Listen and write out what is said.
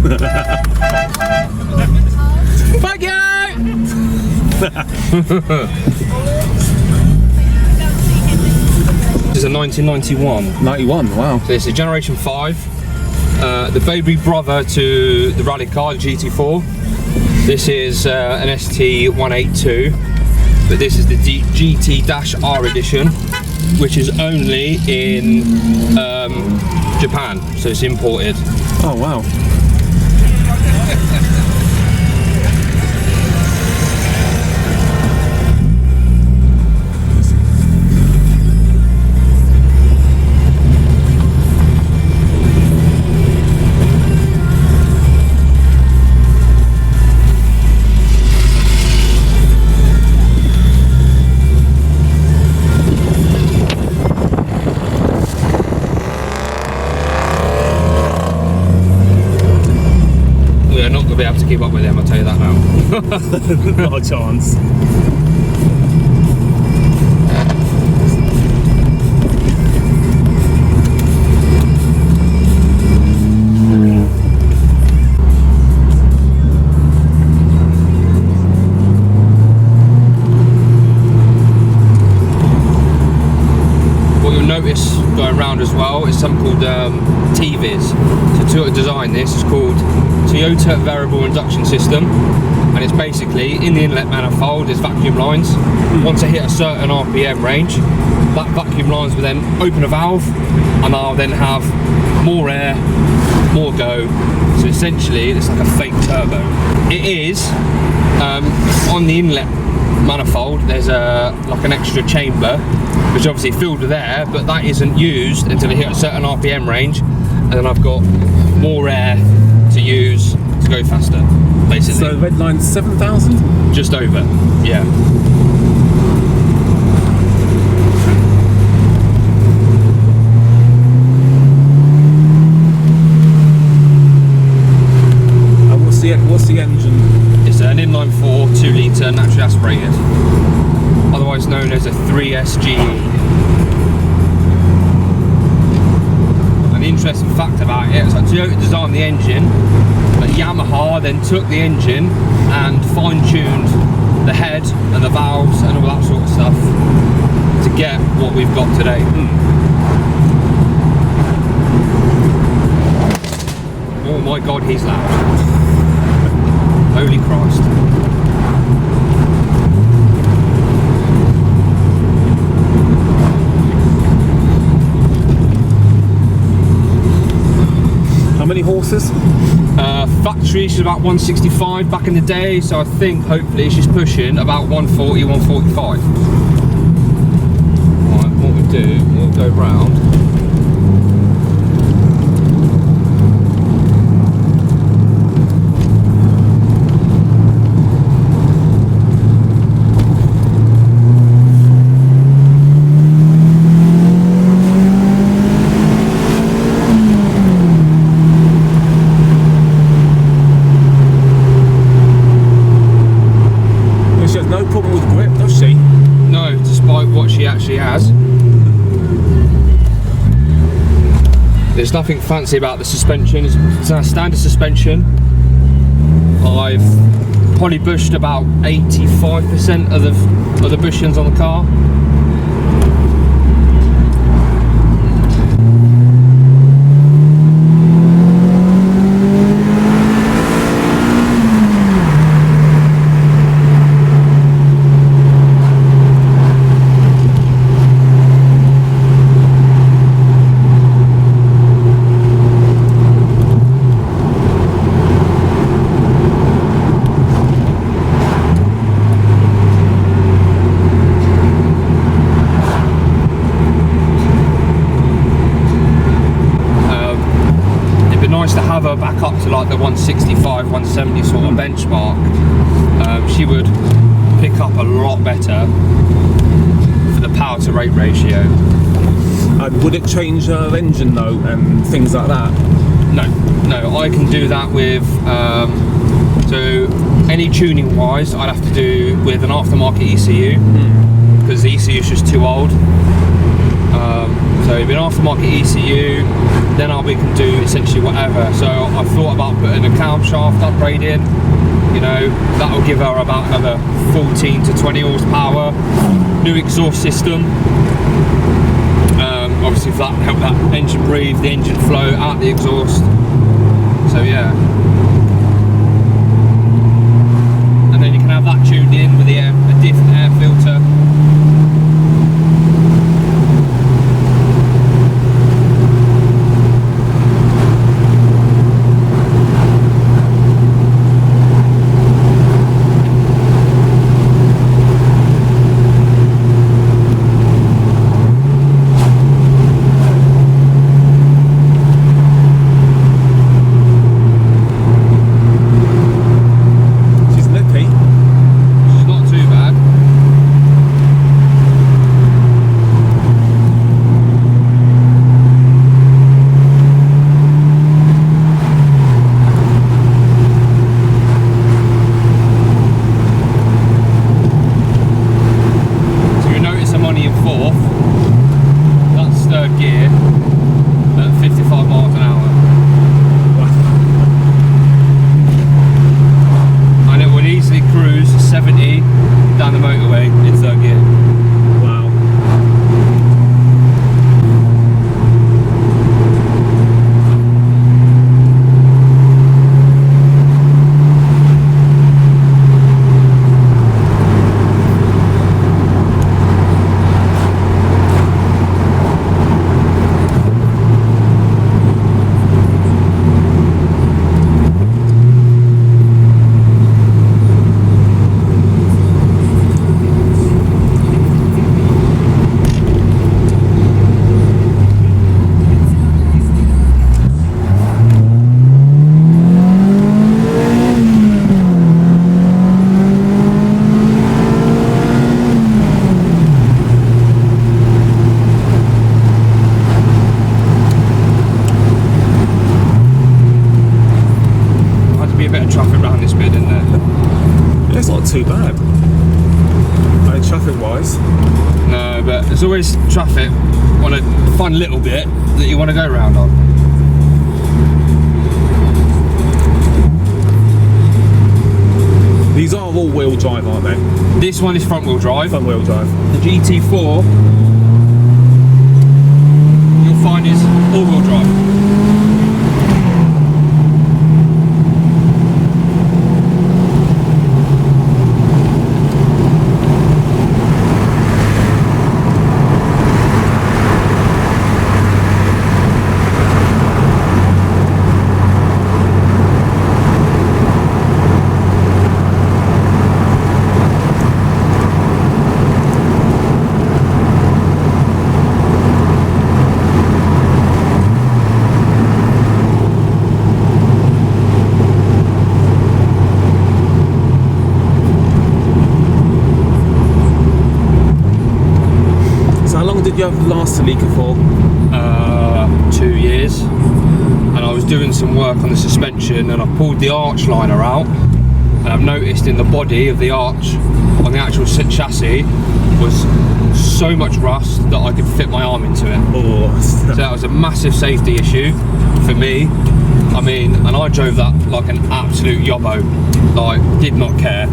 Fuck you! This is a 1991. 91, wow. So it's a Generation 5. The baby brother to the rally car, the GT4. This is an ST182, but this is the GT-R edition, which is only in Japan, so it's imported. Oh wow. Be able to keep up with them, I'll tell you that now. Not a chance. What you'll notice going around as well is something called TVIS. So Toyota designed this, it's called Toyota Variable Induction System, and it's basically in the inlet manifold there's vacuum lines. Once they hit a certain RPM range, that vacuum lines will then open a valve and I'll then have more air, more go. So essentially it's like a fake turbo. It is on the inlet manifold there's like an extra chamber which obviously filled with air, but that isn't used until it hit a certain RPM range, and then I've got more air to use to go faster, basically. So red line's 7,000? Just over, yeah. And what's the engine? It's an inline 4 2-litre naturally aspirated, otherwise known as a 3SGE. An interesting fact about it is that Toyota designed the engine, but Yamaha then took the engine and fine-tuned the head and the valves and all that sort of stuff to get what we've got today. Oh my god, he's loud. Holy Christ. How many horses? Factory, she's about 165 back in the day, so I think hopefully she's pushing about 140, 145. Right, what we'll do, we'll go round. Actually has. There's nothing fancy about the suspension. It's a standard suspension. I've probably bushed about 85% of the bushings on the car. To have her back up to like the 165, 170 sort of benchmark, she would pick up a lot better for the power to rate ratio. Would it change her engine though and things like that? No, I can do that with so any tuning wise I'd have to do with an aftermarket ECU because the ECU is just too old. So it'll be an aftermarket ECU, then we can do essentially whatever. So I've thought about putting a camshaft upgrade in, you know, that will give her about another 14 to 20 horsepower, new exhaust system. Obviously if that help that engine breathe, the engine flow out the exhaust. So yeah. And then you can have that tuned in with a different air filter. Too bad. Traffic wise. No, but there's always traffic on a fun little bit that you want to go round on. These are all-wheel drive, aren't they? This one is front-wheel drive. Front-wheel drive. The GT4 you'll find is all-wheel drive. Did you have the last Celica for? 2 years, and I was doing some work on the suspension and I pulled the arch liner out, and I've noticed in the body of the arch on the actual chassis was so much rust that I could fit my arm into it. Oh. So that was a massive safety issue for me. I mean, and I drove that like an absolute yobbo, like did not care.